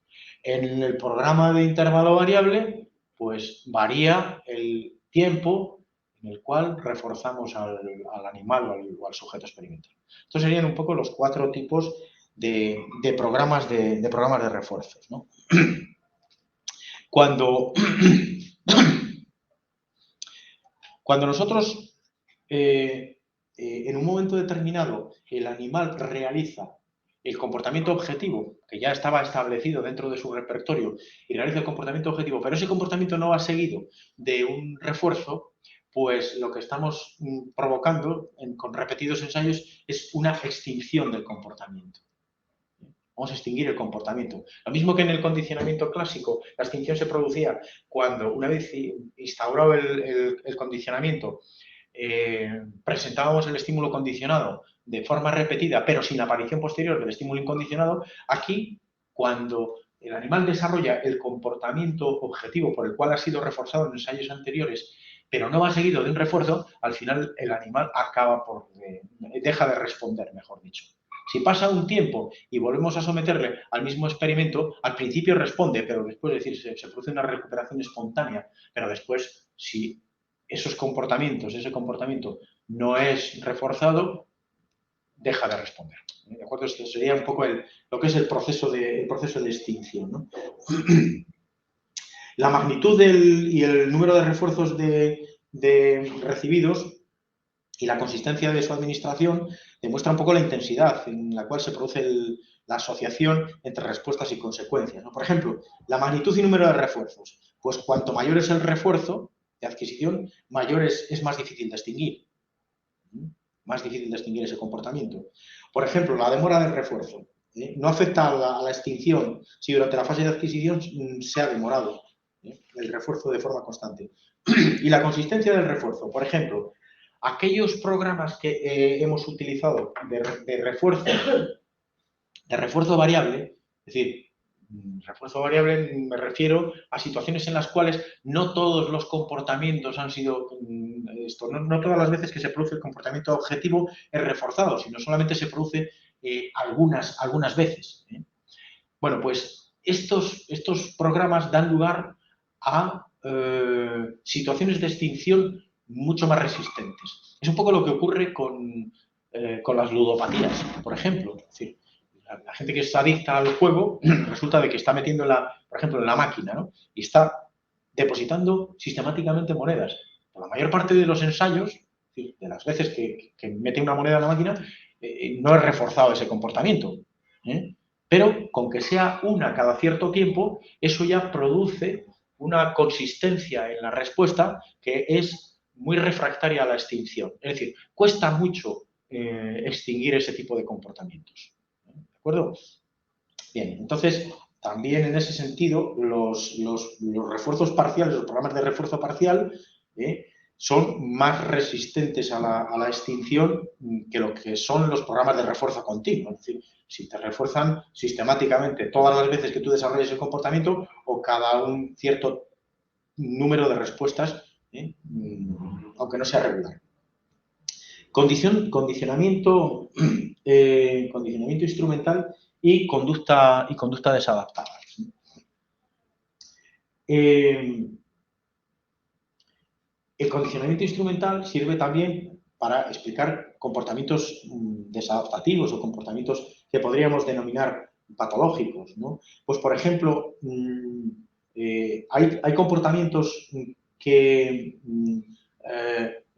En el programa de intervalo variable, pues varía el tiempo en el cual reforzamos al animal o al sujeto experimental. Estos serían un poco los 4 tipos de programas de refuerzos, ¿no? Cuando nosotros, en un momento determinado, el animal realiza el comportamiento objetivo, que ya estaba establecido dentro de su repertorio, y realiza el comportamiento objetivo, pero ese comportamiento no va seguido de un refuerzo, pues lo que estamos provocando con repetidos ensayos es una extinción del comportamiento. Vamos a extinguir el comportamiento. Lo mismo que en el condicionamiento clásico, la extinción se producía cuando, una vez instaurado el condicionamiento, presentábamos el estímulo condicionado de forma repetida, pero sin aparición posterior del estímulo incondicionado. Aquí, cuando el animal desarrolla el comportamiento objetivo por el cual ha sido reforzado en ensayos anteriores, pero no va seguido de un refuerzo, al final el animal deja de responder, mejor dicho. Si pasa un tiempo y volvemos a someterle al mismo experimento, al principio responde, pero después, es decir, se produce una recuperación espontánea, pero después, si ese comportamiento no es reforzado, deja de responder. ¿De acuerdo? Esto sería un poco lo que es el proceso de extinción, ¿no? La magnitud y el número de refuerzos recibidos y la consistencia de su administración demuestra un poco la intensidad en la cual se produce la asociación entre respuestas y consecuencias, ¿no? Por ejemplo, la magnitud y número de refuerzos. Pues cuanto mayor es el refuerzo de adquisición, mayor es más difícil de extinguir. más difícil distinguir ese comportamiento. Por ejemplo, la demora del refuerzo. No afecta a la extinción si durante la fase de adquisición se ha demorado el refuerzo de forma constante. Y la consistencia del refuerzo. Por ejemplo, aquellos programas que hemos utilizado de refuerzo variable, es decir, refuerzo variable me refiero a situaciones en las cuales no todos los comportamientos han sido, no todas las veces que se produce el comportamiento objetivo es reforzado, sino solamente se produce algunas veces. Bueno, pues estos programas dan lugar a situaciones de extinción mucho más resistentes. Es un poco lo que ocurre con las ludopatías, por ejemplo. Es decir, la gente que es adicta al juego resulta de que está metiendo, por ejemplo, en la máquina, ¿no? Y está depositando sistemáticamente monedas. Por la mayor parte de los ensayos, de las veces que mete una moneda en la máquina, no es reforzado ese comportamiento. Pero con que sea una cada cierto tiempo, eso ya produce una consistencia en la respuesta que es muy refractaria a la extinción. Es decir, cuesta mucho extinguir ese tipo de comportamientos. ¿De acuerdo? Bien, entonces, también en ese sentido, los refuerzos parciales, los programas de refuerzo parcial, son más resistentes a la extinción que lo que son los programas de refuerzo continuo. Es decir, si te refuerzan sistemáticamente todas las veces que tú desarrolles el comportamiento o cada un cierto número de respuestas, aunque no sea regular. Condicionamiento instrumental y conducta desadaptada. El condicionamiento instrumental sirve también para explicar comportamientos desadaptativos o comportamientos que podríamos denominar patológicos, ¿no? Pues, por ejemplo, hay comportamientos en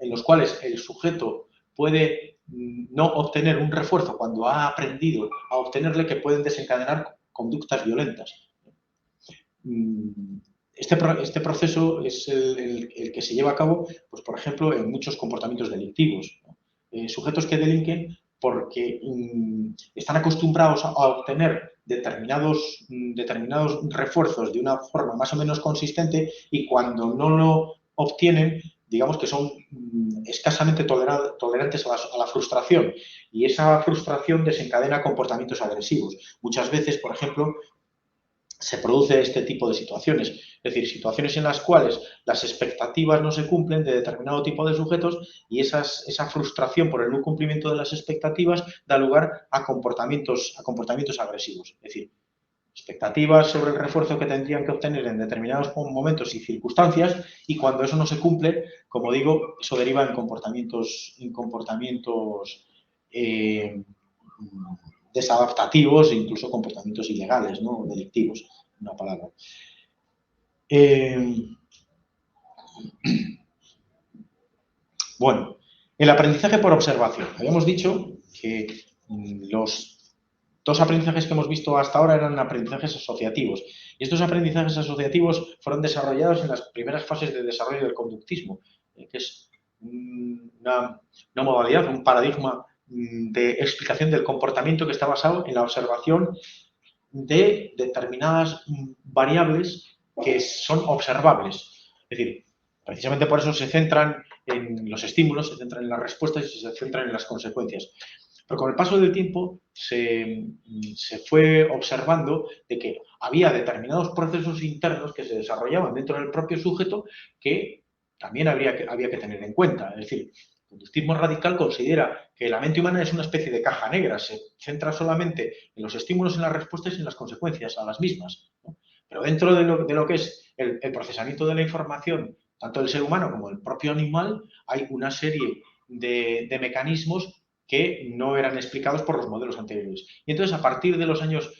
los cuales el sujeto puede no obtener un refuerzo cuando ha aprendido a obtenerle, que pueden desencadenar conductas violentas. Este proceso es el que se lleva a cabo, pues, por ejemplo, en muchos comportamientos delictivos, ¿no? Sujetos que delinquen porque están acostumbrados a obtener determinados refuerzos de una forma más o menos consistente, y cuando no lo obtienen, digamos que son escasamente tolerantes a la frustración, y esa frustración desencadena comportamientos agresivos. Muchas veces, por ejemplo, se produce este tipo de situaciones, es decir, situaciones en las cuales las expectativas no se cumplen de determinado tipo de sujetos, y esa frustración por el no cumplimiento de las expectativas da lugar a comportamientos agresivos. Es decir, expectativas sobre el refuerzo que tendrían que obtener en determinados momentos y circunstancias, y cuando eso no se cumple, como digo, eso deriva en comportamientos desadaptativos e incluso comportamientos ilegales, ¿no? Delictivos, una palabra. Bueno, el aprendizaje por observación. Habíamos dicho que los dos aprendizajes que hemos visto hasta ahora eran aprendizajes asociativos, y estos aprendizajes asociativos fueron desarrollados en las primeras fases de desarrollo del conductismo, que es una modalidad, un paradigma de explicación del comportamiento que está basado en la observación de determinadas variables que son observables. Es decir, precisamente por eso se centran en los estímulos, se centran en las respuestas y se centran en las consecuencias. Pero con el paso del tiempo se fue observando de que había determinados procesos internos que se desarrollaban dentro del propio sujeto que también había que tener en cuenta. Es decir, el conductismo radical considera que la mente humana es una especie de caja negra, se centra solamente en los estímulos, en las respuestas y en las consecuencias a las mismas, ¿no? Pero dentro de lo que es el procesamiento de la información, tanto del ser humano como del propio animal, hay una serie de mecanismos que no eran explicados por los modelos anteriores. Y entonces, a partir de los años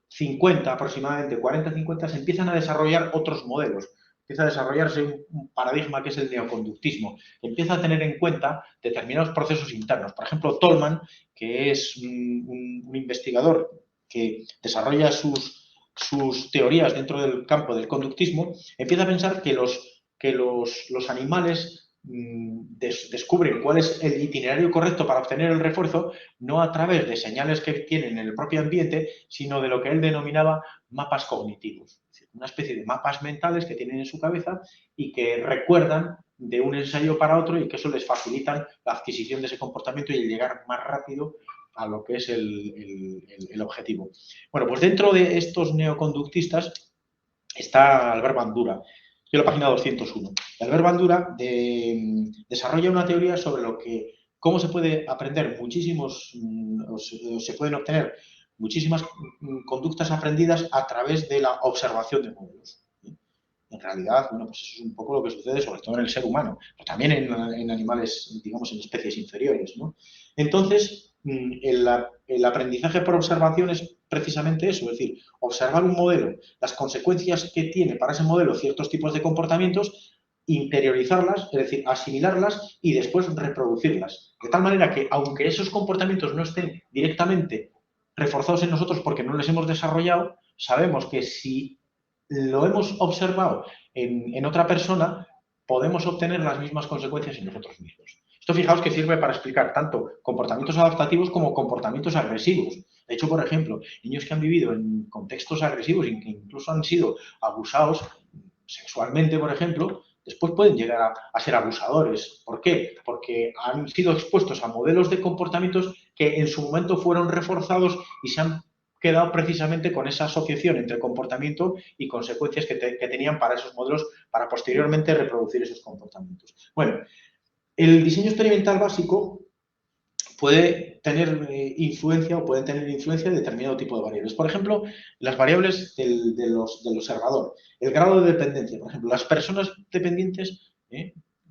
50, aproximadamente 40-50, se empiezan a desarrollar otros modelos. Empieza a desarrollarse un paradigma que es el neoconductismo, que empieza a tener en cuenta determinados procesos internos. Por ejemplo, Tolman, que es un investigador que desarrolla sus teorías dentro del campo del conductismo, empieza a pensar que los animales descubren cuál es el itinerario correcto para obtener el refuerzo, no a través de señales que tienen en el propio ambiente, sino de lo que él denominaba mapas cognitivos. Es decir, una especie de mapas mentales que tienen en su cabeza y que recuerdan de un ensayo para otro y que eso les facilitan la adquisición de ese comportamiento y el llegar más rápido a lo que es el objetivo. Bueno, pues dentro de estos neoconductistas está Albert Bandura, en la página 201. Albert Bandura desarrolla una teoría sobre cómo se puede aprender se pueden obtener muchísimas conductas aprendidas a través de la observación de modelos. En realidad, bueno, pues eso es un poco lo que sucede sobre todo en el ser humano, pero también en animales, digamos, en especies inferiores, ¿no? Entonces, el aprendizaje por observación es precisamente eso, es decir, observar un modelo, las consecuencias que tiene para ese modelo ciertos tipos de comportamientos, interiorizarlas, es decir, asimilarlas y después reproducirlas. De tal manera que, aunque esos comportamientos no estén directamente reforzados en nosotros porque no les hemos desarrollado, sabemos que si lo hemos observado en otra persona, podemos obtener las mismas consecuencias en nosotros mismos. Esto, fijaos, que sirve para explicar tanto comportamientos adaptativos como comportamientos agresivos. De hecho, por ejemplo, niños que han vivido en contextos agresivos y que incluso han sido abusados sexualmente, por ejemplo, después pueden llegar a ser abusadores. ¿Por qué? Porque han sido expuestos a modelos de comportamientos que en su momento fueron reforzados y se han quedado precisamente con esa asociación entre comportamiento y consecuencias que tenían para esos modelos para posteriormente reproducir esos comportamientos. Bueno, el diseño experimental básico puede tener influencia o pueden tener influencia en determinado tipo de variables. Por ejemplo, las variables del observador, el grado de dependencia. Por ejemplo, las personas dependientes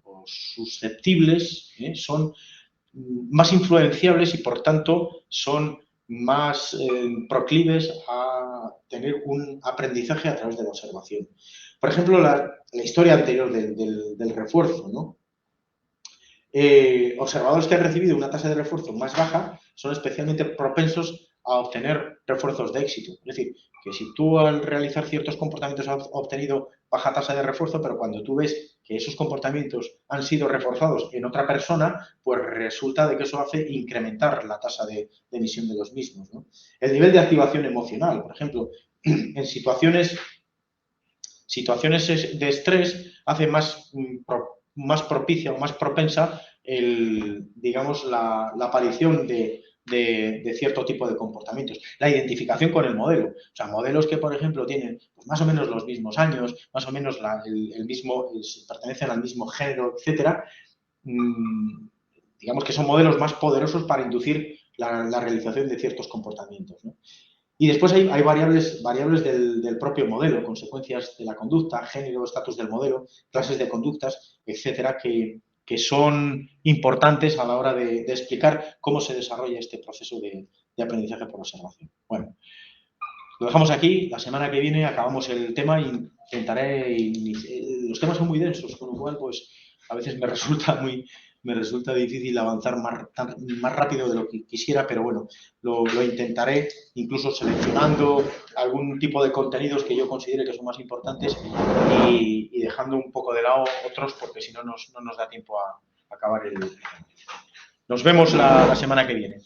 o susceptibles son más influenciables y, por tanto, son más proclives a tener un aprendizaje a través de la observación. Por ejemplo, la historia anterior del refuerzo, ¿no? Observadores que han recibido una tasa de refuerzo más baja son especialmente propensos a obtener refuerzos de éxito. Es decir, que si tú al realizar ciertos comportamientos has obtenido baja tasa de refuerzo, pero cuando tú ves que esos comportamientos han sido reforzados en otra persona, pues resulta de que eso hace incrementar la tasa de emisión de los mismos, ¿no? El nivel de activación emocional, por ejemplo, en situaciones de estrés hace más propicia o más propensa digamos, la aparición de cierto tipo de comportamientos. La identificación con el modelo. O sea, modelos que, por ejemplo, tienen pues, más o menos los mismos años, más o menos pertenecen al mismo género, etcétera, digamos que son modelos más poderosos para inducir la realización de ciertos comportamientos, ¿no? Y después hay variables del propio modelo, consecuencias de la conducta, género, estatus del modelo, clases de conductas, etcétera, que son importantes a la hora de explicar cómo se desarrolla este proceso de aprendizaje por observación. Bueno, lo dejamos aquí. La semana que viene acabamos el tema e intentaré... Los temas son muy densos, con lo cual, pues, a veces me resulta difícil avanzar más rápido de lo que quisiera, pero bueno, lo intentaré, incluso seleccionando algún tipo de contenidos que yo considere que son más importantes y dejando un poco de lado otros, porque si no, no nos da tiempo a acabar el... Nos vemos la semana que viene.